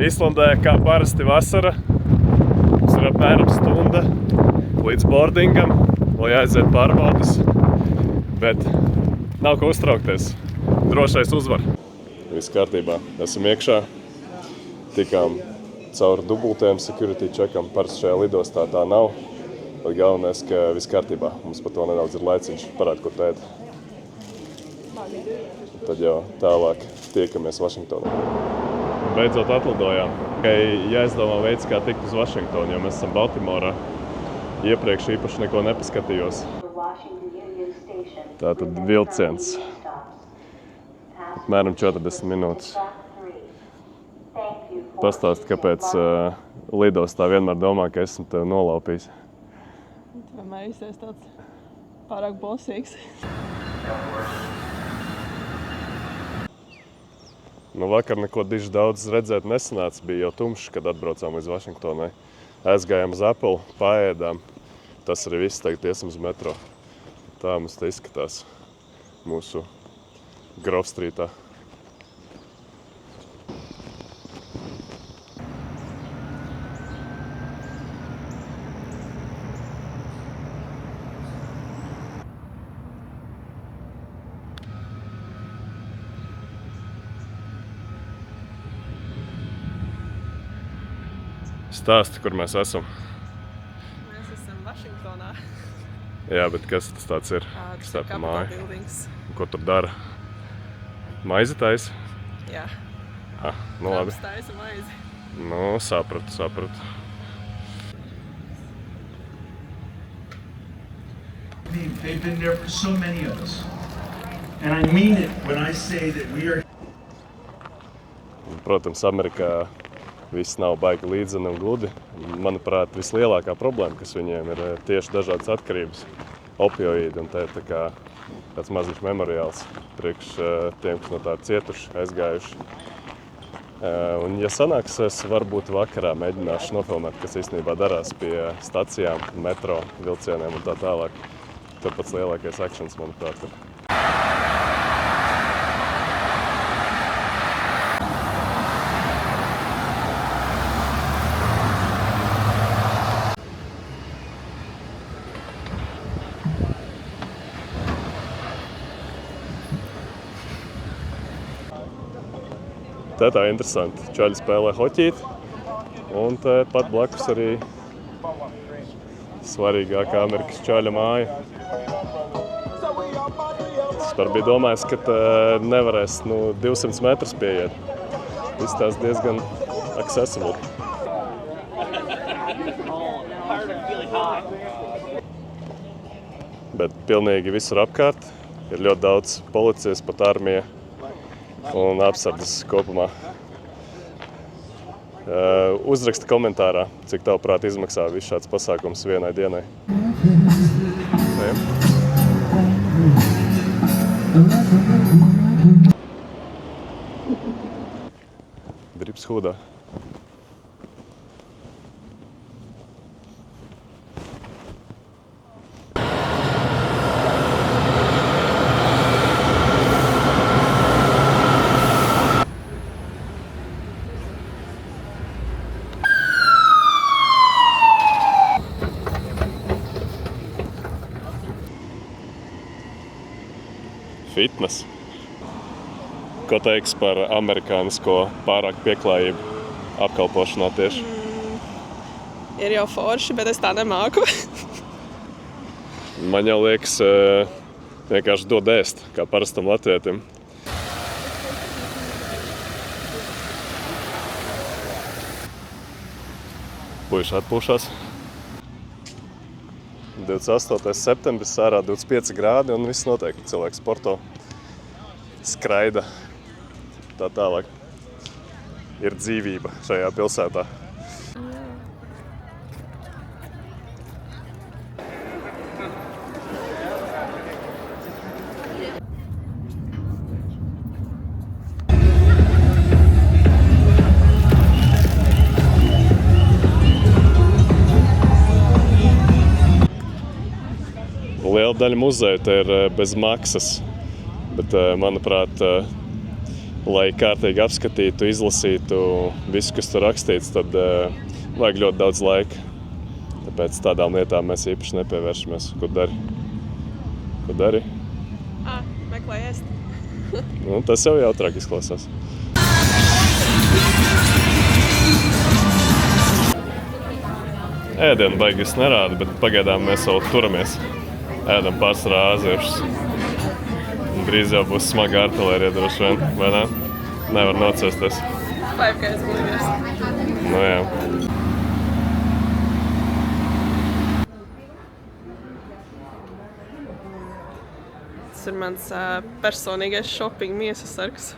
Islandē, kā parasti vasara, mums ir apmēram stunda līdz boardingam, lai aiziet pārbaudas, bet nav ko uztraukties. Drošais uzvar. Viss kārtībā. Esam iekšā. Tikām cauri dubultajam security checkam. Parasti šajā lidostā tā nav. Bet galvenais, ka viss kārtībā. Mums par to nedaudz ir laiciņš. Parād, ko tēt. Tad jau tālāk tiekamies Vašingtonā. Beidzot atlidojām. Jāizdomā veids, kā tikt uz Vašingtonu, jo mēs esam Baltimorā. Iepriekš īpaši neko nepaskatījos. Tātad vilciens. Apmēram 40 minūtes. Pastāsti, kāpēc lidostā vienmēr domā, ka esmu tevi nolaupījis. Tu vienmēr izties tāds pārāk bosīgs. Vakar neko diži daudz redzēt nesanāca. Bija jau tumšs, kad atbraucām līdz Vašingtonai. Aizgājām uz Apple, paēdām. Tas arī viss, tagad iesim uz metro. Tā mums te izskatās mūsu Grove Streetā. Stāsti, kur mēs esam. Mēs esam Vašingtonā. Jā, bet kas tas tāds ir? Tas ir Capitol buildings. Ko tur dara? Maizi taisa? Jā. Labi. Trumps taisa maizi. Sapratu. They've been there for so many of us. And I mean it when I say that we are... Protams, Amerikā viss nav baigi līdzeni un gludi. Manuprāt, vislielākā problēma, kas viņiem ir tieši dažādas atkarības, opioīdi, un tā ir tā kā tāds maziņš memoriāls priekš tiem, kas no tā ir cietuši, aizgājuši. Un, ja sanāks, es varbūt vakarā mēģināšu nofilmēt, kas īstenībā darās pie stacijām, metro, vilcieniem un tā tālāk. Tur pats lielākais akšens, manuprāt, ir. Tā tā interesanti. Čaļi spēlē hoķīti, un pat blakus arī svarīgākā Amerikas čaļa māja. Es biju domājis, ka nevarēs 200 metrus pieiet. Viss tās diezgan accessible. Bet pilnīgi visur apkārt ir ļoti daudz policijas, pat armija. Un apsardzes kopumā. Uzraksti komentārā, cik tavuprāt izmaksā viss šāds pasākums vienai dienai. Drips hudā. Fitness. Ko teiks par amerikānisko pārāk pieklājību apkalpošanā tieši? Ir jau forši, bet es tā nemāku. Man jau liekas, vienkārši dod ēst, kā parastam latvietim. Puiši atpūšās. 28. septembris, ārā 25 grādi un viss notiek. Cilvēks sporto, skraida, tā tālāk. Ir dzīvība šajā pilsētā. Liela daļa muzeja te ir bez maksas, bet, manuprāt, lai kārtīgi apskatītu, izlasītu visu, kas tur rakstīts, tad vajag ļoti daudz laika. Tāpēc tādām lietām mēs īpaši nepievēršamies. Ko dari? Ko dari? Meklēju ēst. Nu, tas jau jautrāk izklausās. Ēdienu baigi es nerādu, bet pagaidām mēs vēl turamies. Ēdam pārsvarā āziešus. Drīz jau būs smaga artilērija droši vien, vai ne? Nevar nocēsties. Five Guys burgers. Nu jā. Tas ir mans personīgais shopping miesas sargs.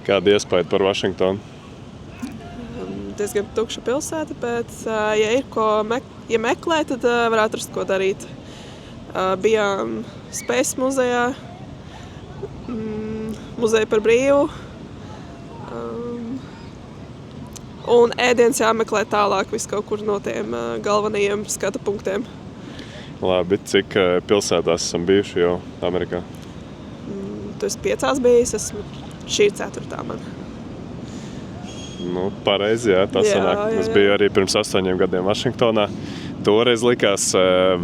Kāda iespēja par Vašingtonu? Diezgan tukša pilsēta, bet, ja ir ko meklē, tad var atrast, ko darīt. Bijām Space muzejā, muzeja par brīvu, un ēdiens jāmeklē tālāk vis kaut kur no tiem galvenajiem skata punktiem. Labi, cik pilsētās esam bijuši jau Amerikā? Tu esi 5 bijis, šī ir 4. man. Nu, pareizi, jā, tas sanāk. Es biju arī pirms 8 gadiem Vašingtonā. Toreiz likās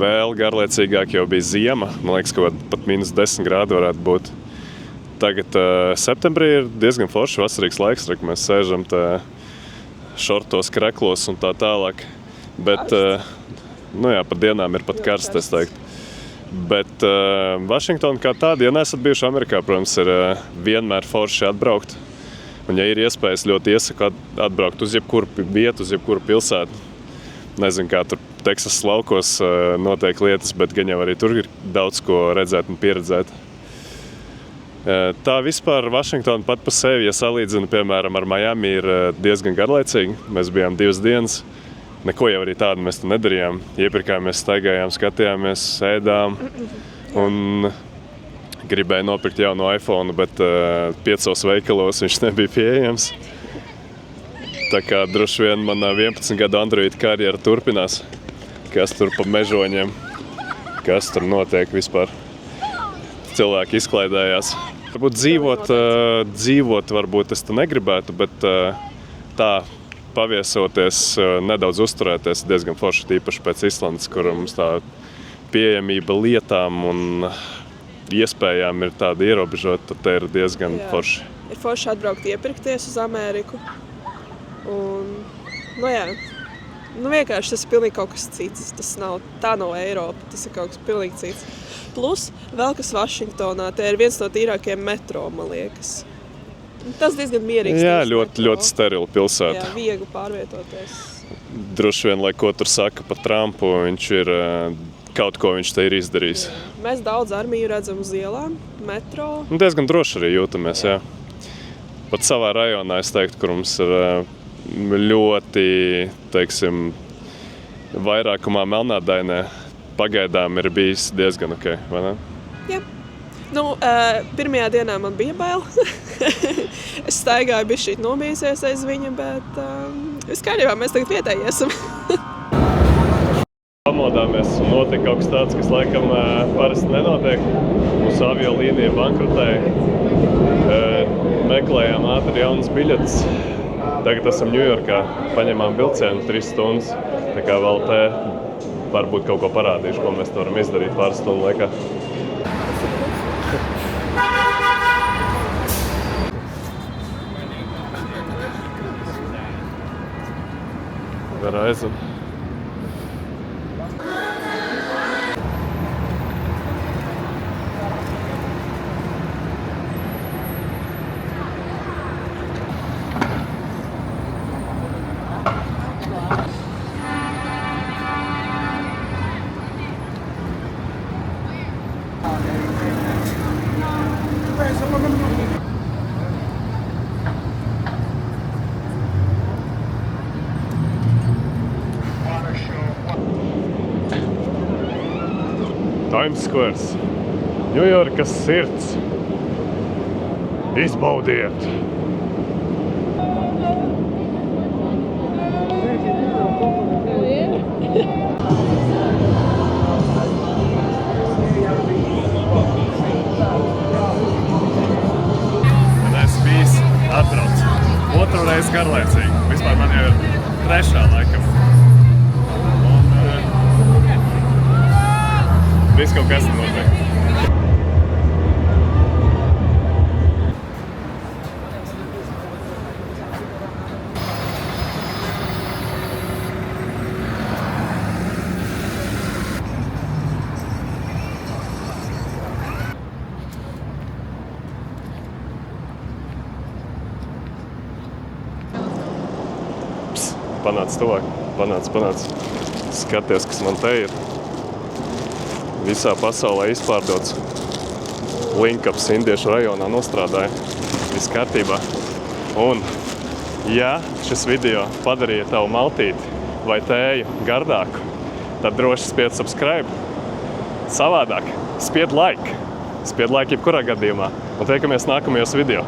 vēl garlaicīgāk, jo bija ziema. Man liekas, ka pat -10 grādi varētu būt. Tagad septembrī ir diezgan forši vasarīgs laiks, kad mēs sēžam šortos, kreklos un tā tālāk. Bet, nu jā, pa dienām ir pat karsts, es teiktu. Bet Vašingtona kā tāda, ja neesat bijuši Amerikā, protams, ir vienmēr forši atbraukt. Un, ja ir iespējas, ļoti iesaku atbraukt uz jebkuru vietu, uz jebkuru pilsētu. Nezinu, kā tur Teksasas laukos notiek lietas, bet gan jau arī tur ir daudz ko redzēt un pieredzēt. Tā vispār Vašingtona pat pa sevi, ja salīdzinu, piemēram, ar Miami, ir diezgan garlaicīga. Mēs bijām 2 dienas. Neko jau arī tādu mēs tur nedarījām. Iepirkāmies, staigājām, skatījāmies, ēdām un gribēju nopirkt jaunu iPhone, bet 5 veikalos viņš nebija pieejams. Tā kā droši vien manā 11 gadu Android karjera turpinās. Kas tur pa mežoņiem, kas tur notiek vispār. Cilvēki izklaidējās. Varbūt dzīvot varbūt es tu negribētu, bet tā paviesoties, nedaudz uzturēties diezgan forši, tīpaši pēc Islandes, kur mums tā pieejamība lietām un iespējām ir tāda ierobežota, tad te ir diezgan forši. Ir forši atbraukt iepirkties uz Ameriku. Un, nu jā, vienkārši tas ir pilnīgi kaut kas cits. Tā nav Eiropa, tas ir kaut kas pilnīgi cits. Plus, vēl kas Vašingtonā, te ir viens no tīrākajiem metro, man liekas. Tas diezgan mierīgs. Jā, ļoti sterila pilsēta. Jā, viegli pārvietoties. Droši vien, lai ko tur saka par Trumpu, viņš ir kaut ko viņš te ir izdarījis. Jā. Mēs daudz armiju redzam uz ielām, metro. Diezgan droši arī jūtamies, jā. Pat savā rajonā es teiktu, kur mums ir ļoti, teiksim, vairākumā melnādainē pagaidām ir bijis diezgan ok, vai ne? Jā. Nu, pirmajā dienā man bija bail. Es staigāju bišķīt nobijusies aiz viņa, bet viss kārībā, mēs tagad vietēji esam. Pamodāmies un notika kaut kas tāds, kas laikam parasti nenotiek. Mūsu aviolīnija bankrotēja. Meklējām ātri jaunas biļetes. Tagad esam Ņujorkā, paņemām vilcienu 3 stundas. Tā kā vēl te varbūt kaut ko parādīšu, ko mēs varam izdarīt pāris stundu laikā. Verizon. Times Square, Ņujorkas sirds. Izbaudiet! Un es visu atbraucu. Otru reizi garlaicīgi. Vispār man jau ir trešā laikam. Un viss kaut kas notiek. Panāc tuvāk, panāc. Skaties, kas man te ir. Visā pasaulē izpārdots. Linkaps indiešu rajonā nostrādāja. Viss kārtībā. Un, ja šis video padarīja tavu maltīti vai tēju gardāku, tad droši spied subscribe. Savādāk, spied like. Spied like jebkurā gadījumā. Un tiekamies nākamajos video.